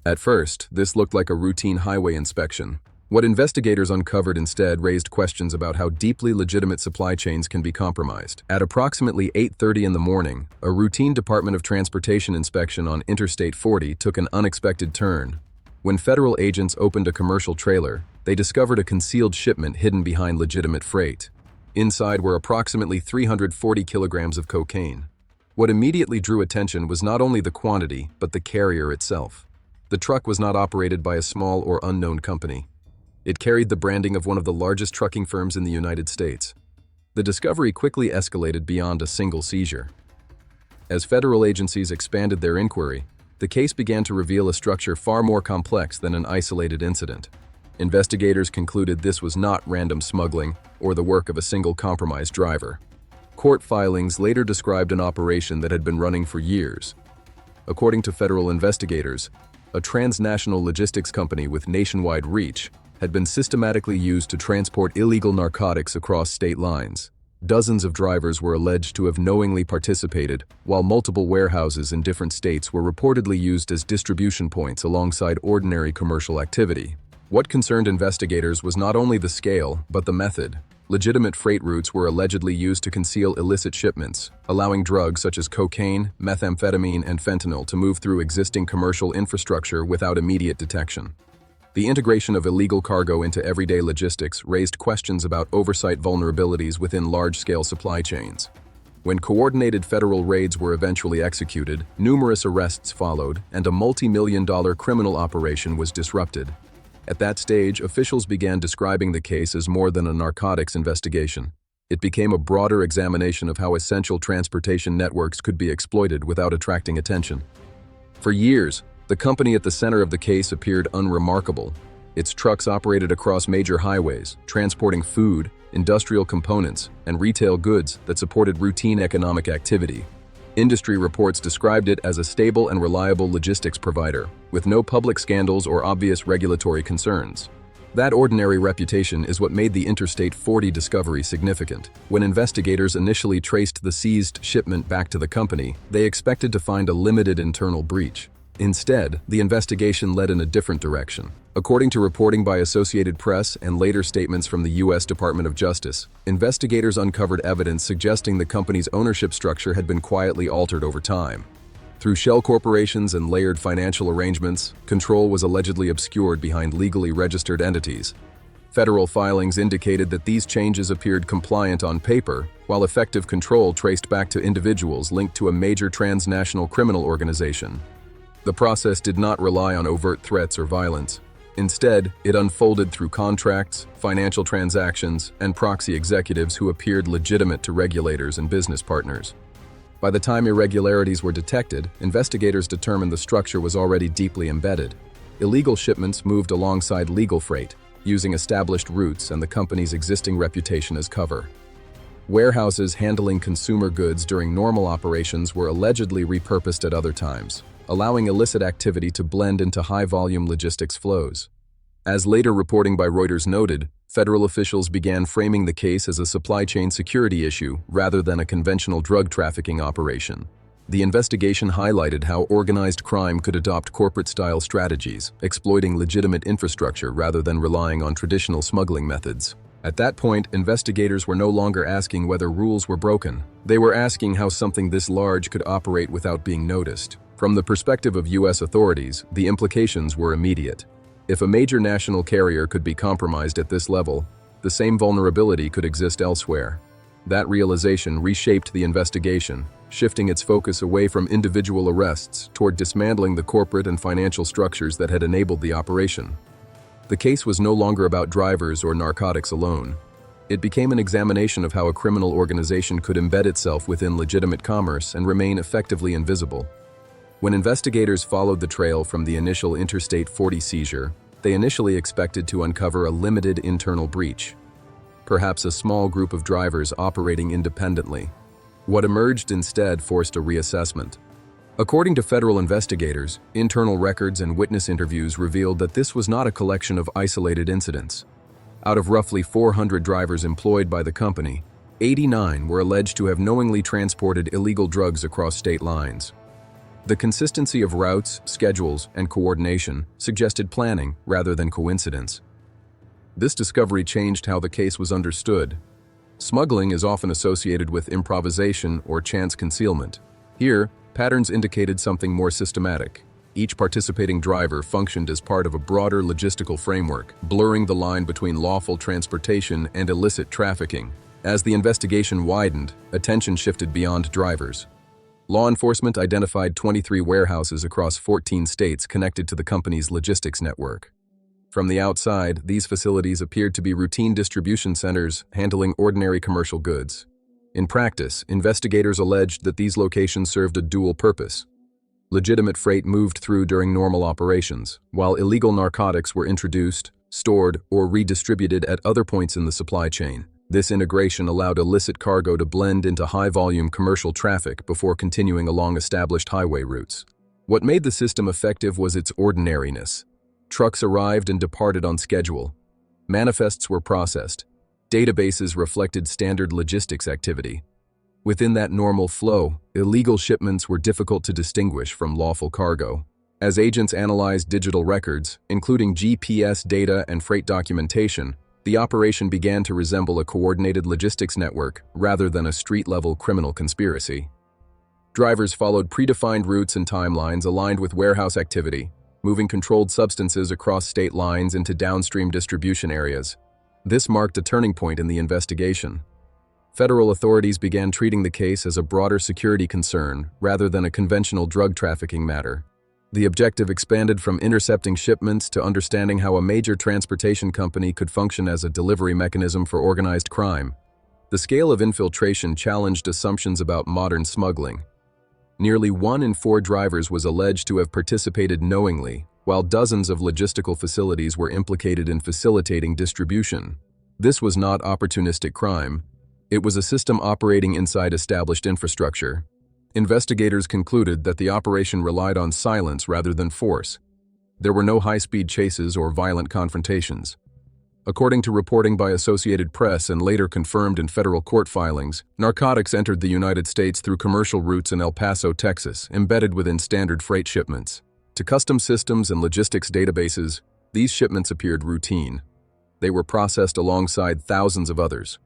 At first, this looked like a routine highway inspection. What investigators uncovered instead raised questions about how deeply legitimate supply chains can be compromised. At approximately 8:30 in the morning, a routine Department of Transportation inspection on Interstate 40 took an unexpected turn. When federal agents opened a commercial trailer, they discovered a concealed shipment hidden behind legitimate freight. Inside were approximately 340 kilograms of cocaine. What immediately drew attention was not only the quantity, but the carrier itself. The truck was not operated by a small or unknown company. It carried the branding of one of the largest trucking firms in the United States. The discovery quickly escalated beyond a single seizure. As federal agencies expanded their inquiry, the case began to reveal a structure far more complex than an isolated incident. Investigators concluded this was not random smuggling or the work of a single compromised driver. Court filings later described an operation that had been running for years. According to federal investigators, a transnational logistics company with nationwide reach had been systematically used to transport illegal narcotics across state lines. Dozens of drivers were alleged to have knowingly participated, while multiple warehouses in different states were reportedly used as distribution points alongside ordinary commercial activity. What concerned investigators was not only the scale, but the method. Legitimate freight routes were allegedly used to conceal illicit shipments, allowing drugs such as cocaine, methamphetamine, and fentanyl to move through existing commercial infrastructure without immediate detection. The integration of illegal cargo into everyday logistics raised questions about oversight vulnerabilities within large-scale supply chains. When coordinated federal raids were eventually executed, numerous arrests followed, and a multi-million-dollar criminal operation was disrupted. At that stage, officials began describing the case as more than a narcotics investigation. It became a broader examination of how essential transportation networks could be exploited without attracting attention. For years, the company at the center of the case appeared unremarkable. Its trucks operated across major highways, transporting food, industrial components, and retail goods that supported routine economic activity. Industry reports described it as a stable and reliable logistics provider, with no public scandals or obvious regulatory concerns. That ordinary reputation is what made the Interstate 40 discovery significant. When investigators initially traced the seized shipment back to the company, they expected to find a limited internal breach. Instead, the investigation led in a different direction. According to reporting by Associated Press and later statements from the U.S. Department of Justice, investigators uncovered evidence suggesting the company's ownership structure had been quietly altered over time. Through shell corporations and layered financial arrangements, control was allegedly obscured behind legally registered entities. Federal filings indicated that these changes appeared compliant on paper, while effective control traced back to individuals linked to a major transnational criminal organization. The process did not rely on overt threats or violence. Instead, it unfolded through contracts, financial transactions, and proxy executives who appeared legitimate to regulators and business partners. By the time irregularities were detected, investigators determined the structure was already deeply embedded. Illegal shipments moved alongside legal freight, using established routes and the company's existing reputation as cover. Warehouses handling consumer goods during normal operations were allegedly repurposed at other times, allowing illicit activity to blend into high-volume logistics flows. As later reporting by Reuters noted, federal officials began framing the case as a supply chain security issue rather than a conventional drug trafficking operation. The investigation highlighted how organized crime could adopt corporate-style strategies, exploiting legitimate infrastructure rather than relying on traditional smuggling methods. At that point, investigators were no longer asking whether rules were broken. They were asking how something this large could operate without being noticed. From the perspective of U.S. authorities, the implications were immediate. If a major national carrier could be compromised at this level, the same vulnerability could exist elsewhere. That realization reshaped the investigation, shifting its focus away from individual arrests toward dismantling the corporate and financial structures that had enabled the operation. The case was no longer about drivers or narcotics alone. It became an examination of how a criminal organization could embed itself within legitimate commerce and remain effectively invisible. When investigators followed the trail from the initial Interstate 40 seizure, they initially expected to uncover a limited internal breach, perhaps a small group of drivers operating independently. What emerged instead forced a reassessment. According to federal investigators, internal records and witness interviews revealed that this was not a collection of isolated incidents. Out of roughly 400 drivers employed by the company, 89 were alleged to have knowingly transported illegal drugs across state lines. The consistency of routes, schedules, and coordination suggested planning rather than coincidence. This discovery changed how the case was understood. Smuggling is often associated with improvisation or chance concealment. Here, patterns indicated something more systematic. Each participating driver functioned as part of a broader logistical framework, blurring the line between lawful transportation and illicit trafficking. As the investigation widened, attention shifted beyond drivers. Law enforcement identified 23 warehouses across 14 states connected to the company's logistics network. From the outside, these facilities appeared to be routine distribution centers handling ordinary commercial goods. In practice, investigators alleged that these locations served a dual purpose. Legitimate freight moved through during normal operations, while illegal narcotics were introduced, stored, or redistributed at other points in the supply chain. This integration allowed illicit cargo to blend into high-volume commercial traffic before continuing along established highway routes. What made the system effective was its ordinariness. Trucks arrived and departed on schedule. Manifests were processed. Databases reflected standard logistics activity. Within that normal flow, illegal shipments were difficult to distinguish from lawful cargo. As agents analyzed digital records, including GPS data and freight documentation, the operation began to resemble a coordinated logistics network rather than a street-level criminal conspiracy. Drivers followed predefined routes and timelines aligned with warehouse activity, moving controlled substances across state lines into downstream distribution areas. This marked a turning point in the investigation. Federal authorities began treating the case as a broader security concern rather than a conventional drug trafficking matter. The objective expanded from intercepting shipments to understanding how a major transportation company could function as a delivery mechanism for organized crime. The scale of infiltration challenged assumptions about modern smuggling. Nearly 1 in 4 drivers was alleged to have participated knowingly, while dozens of logistical facilities were implicated in facilitating distribution. This was not opportunistic crime. It was a system operating inside established infrastructure. Investigators concluded that the operation relied on silence rather than force. There were no high-speed chases or violent confrontations. According to reporting by Associated Press and later confirmed in federal court filings, narcotics entered the United States through commercial routes in El Paso, Texas, embedded within standard freight shipments. To custom systems and logistics databases, these shipments appeared routine. They were processed alongside thousands of others.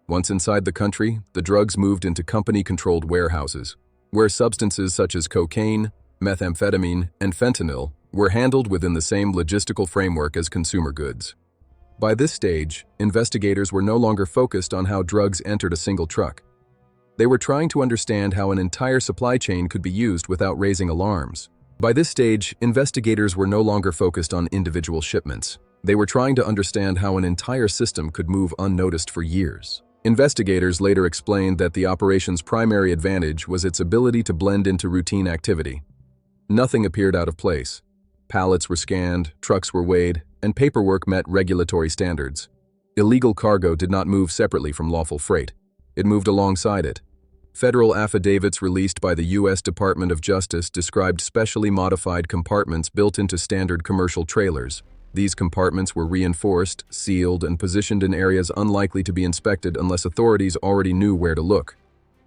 Once inside the country, the drugs moved into company-controlled warehouses, where substances such as cocaine, methamphetamine, and fentanyl were handled within the same logistical framework as consumer goods. By this stage, investigators were no longer focused on how drugs entered a single truck. They were trying to understand how an entire supply chain could be used without raising alarms. By this stage, investigators were no longer focused on individual shipments. They were trying to understand how an entire system could move unnoticed for years. Investigators later explained that the operation's primary advantage was its ability to blend into routine activity. Nothing appeared out of place. Pallets were scanned, trucks were weighed, and paperwork met regulatory standards. Illegal cargo did not move separately from lawful freight. It moved alongside it. Federal affidavits released by the U.S. Department of Justice described specially modified compartments built into standard commercial trailers. These compartments were reinforced, sealed, and positioned in areas unlikely to be inspected unless authorities already knew where to look.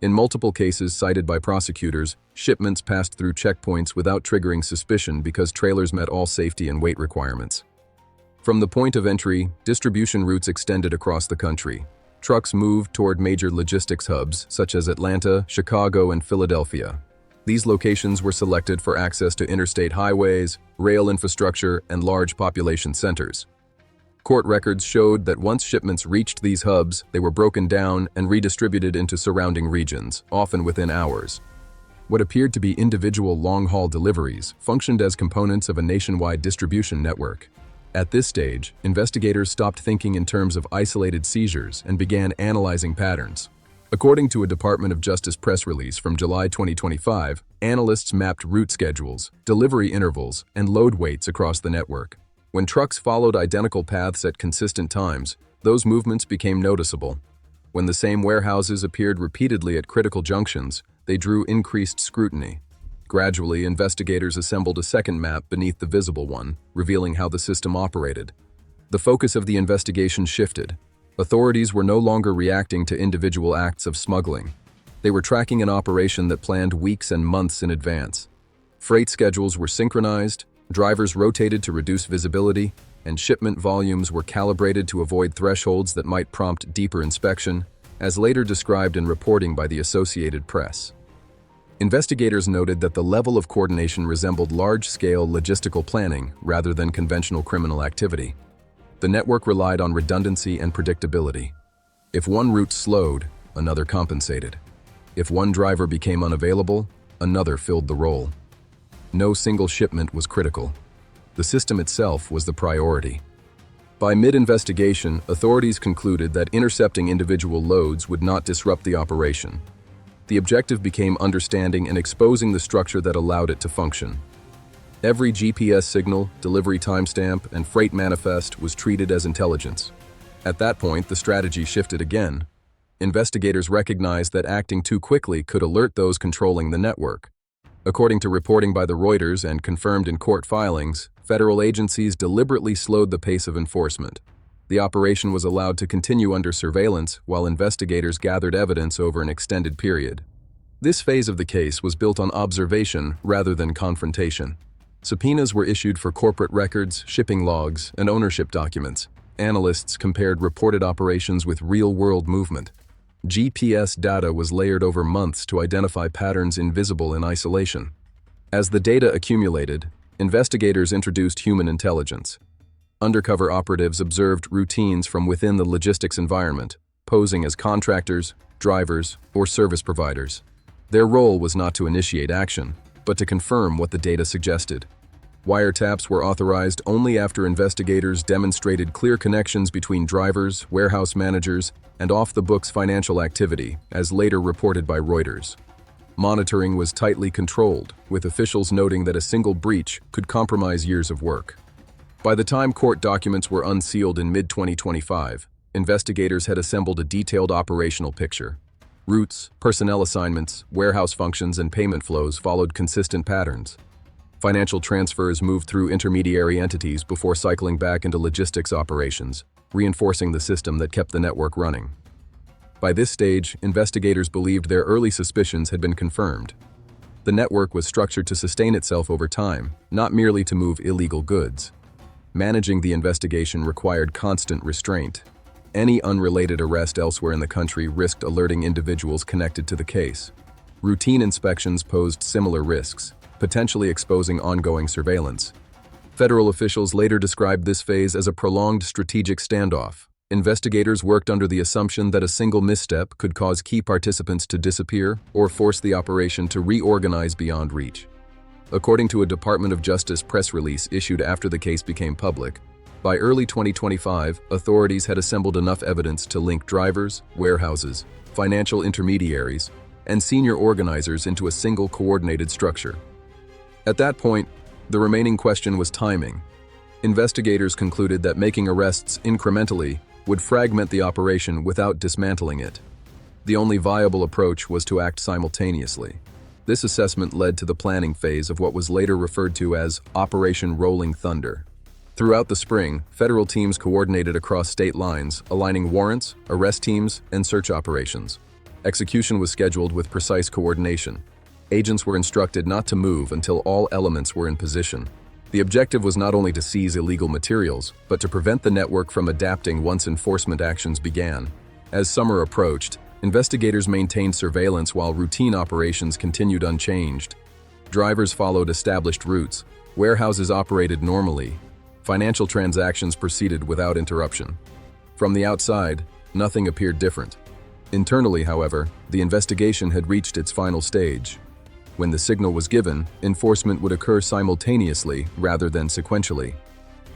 In multiple cases cited by prosecutors, shipments passed through checkpoints without triggering suspicion because trailers met all safety and weight requirements. From the point of entry, distribution routes extended across the country. Trucks moved toward major logistics hubs such as Atlanta, Chicago, and Philadelphia. These locations were selected for access to interstate highways, rail infrastructure, and large population centers. Court records showed that once shipments reached these hubs, they were broken down and redistributed into surrounding regions, often within hours. What appeared to be individual long-haul deliveries functioned as components of a nationwide distribution network. At this stage, investigators stopped thinking in terms of isolated seizures and began analyzing patterns. According to a Department of Justice press release from July 2025, analysts mapped route schedules, delivery intervals, and load weights across the network. When trucks followed identical paths at consistent times, those movements became noticeable. When the same warehouses appeared repeatedly at critical junctions, they drew increased scrutiny. Gradually, investigators assembled a second map beneath the visible one, revealing how the system operated. The focus of the investigation shifted. Authorities were no longer reacting to individual acts of smuggling. They were tracking an operation that planned weeks and months in advance. Freight schedules were synchronized, drivers rotated to reduce visibility, and shipment volumes were calibrated to avoid thresholds that might prompt deeper inspection, as later described in reporting by the Associated Press. Investigators noted that the level of coordination resembled large-scale logistical planning rather than conventional criminal activity. The network relied on redundancy and predictability. If one route slowed, another compensated. If one driver became unavailable, another filled the role. No single shipment was critical. The system itself was the priority. By mid-investigation, authorities concluded that intercepting individual loads would not disrupt the operation. The objective became understanding and exposing the structure that allowed it to function. Every GPS signal, delivery timestamp, and freight manifest was treated as intelligence. At that point, the strategy shifted again. Investigators recognized that acting too quickly could alert those controlling the network. According to reporting by the Reuters and confirmed in court filings, federal agencies deliberately slowed the pace of enforcement. The operation was allowed to continue under surveillance while investigators gathered evidence over an extended period. This phase of the case was built on observation rather than confrontation. Subpoenas were issued for corporate records, shipping logs, and ownership documents. Analysts compared reported operations with real-world movement. GPS data was layered over months to identify patterns invisible in isolation. As the data accumulated, investigators introduced human intelligence. Undercover operatives observed routines from within the logistics environment, posing as contractors, drivers, or service providers. Their role was not to initiate action, but to confirm what the data suggested. Wiretaps were authorized only after investigators demonstrated clear connections between drivers, warehouse managers, and off-the-books financial activity, as later reported by Reuters. Monitoring was tightly controlled, with officials noting that a single breach could compromise years of work. By the time court documents were unsealed in mid-2025, investigators had assembled a detailed operational picture. Routes, personnel assignments, warehouse functions, and payment flows followed consistent patterns. Financial transfers moved through intermediary entities before cycling back into logistics operations, reinforcing the system that kept the network running. By this stage, investigators believed their early suspicions had been confirmed. The network was structured to sustain itself over time, not merely to move illegal goods. Managing the investigation required constant restraint. Any unrelated arrest elsewhere in the country risked alerting individuals connected to the case. Routine inspections posed similar risks, potentially exposing ongoing surveillance. Federal officials later described this phase as a prolonged strategic standoff. Investigators worked under the assumption that a single misstep could cause key participants to disappear or force the operation to reorganize beyond reach. According to a Department of Justice press release issued after the case became public, by early 2025, authorities had assembled enough evidence to link drivers, warehouses, financial intermediaries, and senior organizers into a single coordinated structure. At that point, the remaining question was timing. Investigators concluded that making arrests incrementally would fragment the operation without dismantling it. The only viable approach was to act simultaneously. This assessment led to the planning phase of what was later referred to as Operation Rolling Thunder. Throughout the spring, federal teams coordinated across state lines, aligning warrants, arrest teams, and search operations. Execution was scheduled with precise coordination. Agents were instructed not to move until all elements were in position. The objective was not only to seize illegal materials, but to prevent the network from adapting once enforcement actions began. As summer approached, investigators maintained surveillance while routine operations continued unchanged. Drivers followed established routes, warehouses operated normally, financial transactions proceeded without interruption. From the outside, nothing appeared different. Internally, however, the investigation had reached its final stage. When the signal was given, enforcement would occur simultaneously rather than sequentially.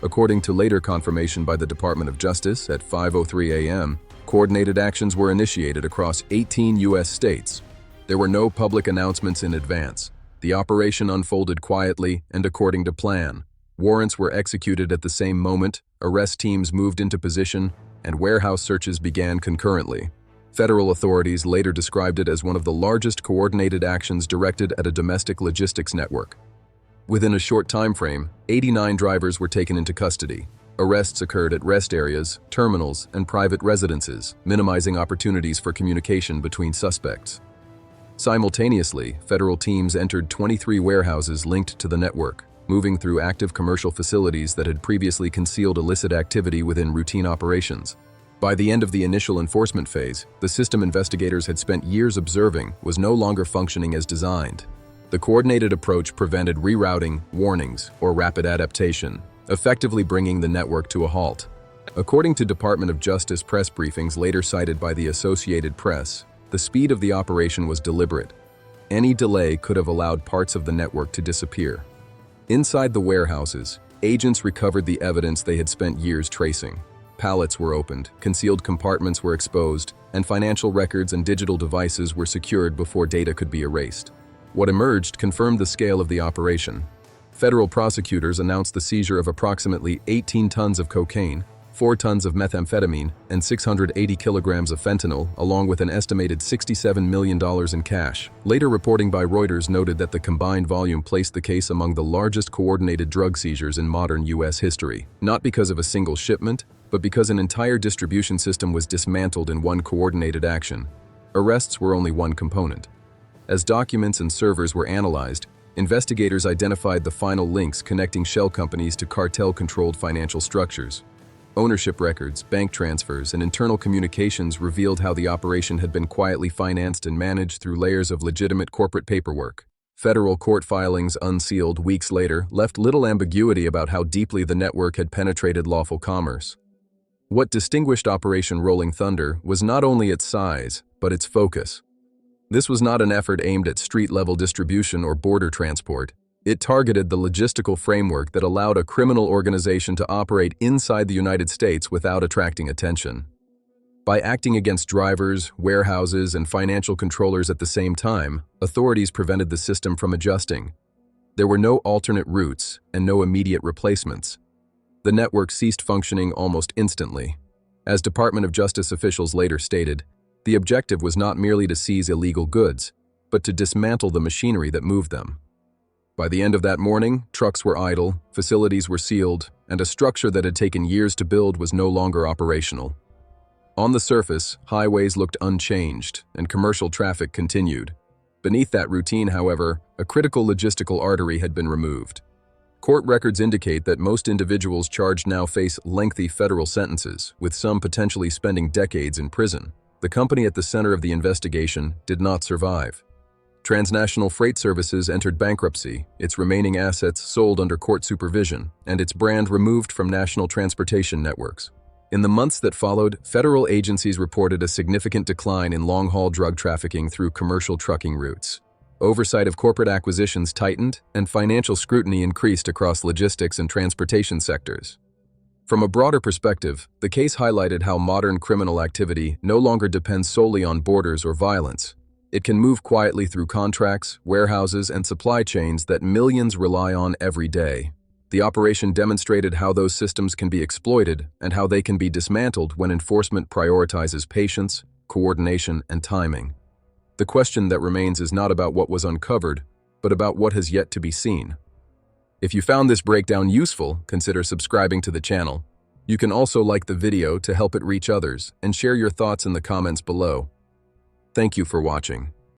According to later confirmation by the Department of Justice at 5:03 a.m., coordinated actions were initiated across 18 U.S. states. There were no public announcements in advance. The operation unfolded quietly and according to plan. Warrants were executed at the same moment, arrest teams moved into position, and warehouse searches began concurrently. Federal authorities later described it as one of the largest coordinated actions directed at a domestic logistics network. Within a short time frame, 89 drivers were taken into custody. Arrests occurred at rest areas, terminals, and private residences, minimizing opportunities for communication between suspects. Simultaneously, federal teams entered 23 warehouses linked to the network, moving through active commercial facilities that had previously concealed illicit activity within routine operations. By the end of the initial enforcement phase, the system investigators had spent years observing was no longer functioning as designed. The coordinated approach prevented rerouting, warnings, or rapid adaptation, effectively bringing the network to a halt. According to Department of Justice press briefings later cited by the Associated Press, the speed of the operation was deliberate. Any delay could have allowed parts of the network to disappear. Inside the warehouses, agents recovered the evidence they had spent years tracing. Pallets were opened, concealed compartments were exposed, and financial records and digital devices were secured before data could be erased. What emerged confirmed the scale of the operation. Federal prosecutors announced the seizure of approximately 18 tons of cocaine, 4 tons of methamphetamine, and 680 kilograms of fentanyl, along with an estimated $67 million in cash. Later reporting by Reuters noted that the combined volume placed the case among the largest coordinated drug seizures in modern U.S. history, not because of a single shipment, but because an entire distribution system was dismantled in one coordinated action. Arrests were only one component. As documents and servers were analyzed, investigators identified the final links connecting shell companies to cartel-controlled financial structures. Ownership records, bank transfers, and internal communications revealed how the operation had been quietly financed and managed through layers of legitimate corporate paperwork. Federal court filings unsealed weeks later left little ambiguity about how deeply the network had penetrated lawful commerce. What distinguished Operation Rolling Thunder was not only its size, but its focus. This was not an effort aimed at street-level distribution or border transport. It targeted the logistical framework that allowed a criminal organization to operate inside the United States without attracting attention. By acting against drivers, warehouses, and financial controllers at the same time, authorities prevented the system from adjusting. There were no alternate routes and no immediate replacements. The network ceased functioning almost instantly. As Department of Justice officials later stated, the objective was not merely to seize illegal goods, but to dismantle the machinery that moved them. By the end of that morning, trucks were idle, facilities were sealed, and a structure that had taken years to build was no longer operational. On the surface, highways looked unchanged, and commercial traffic continued. Beneath that routine, however, a critical logistical artery had been removed. Court records indicate that most individuals charged now face lengthy federal sentences, with some potentially spending decades in prison. The company at the center of the investigation did not survive. Transnational Freight Services entered bankruptcy, its remaining assets sold under court supervision, and its brand removed from national transportation networks. In the months that followed, federal agencies reported a significant decline in long-haul drug trafficking through commercial trucking routes. Oversight of corporate acquisitions tightened, and financial scrutiny increased across logistics and transportation sectors. From a broader perspective, the case highlighted how modern criminal activity no longer depends solely on borders or violence. It can move quietly through contracts, warehouses, and supply chains that millions rely on every day. The operation demonstrated how those systems can be exploited and how they can be dismantled when enforcement prioritizes patience, coordination, and timing. The question that remains is not about what was uncovered, but about what has yet to be seen. If you found this breakdown useful, consider subscribing to the channel. You can also like the video to help it reach others and share your thoughts in the comments below. Thank you for watching.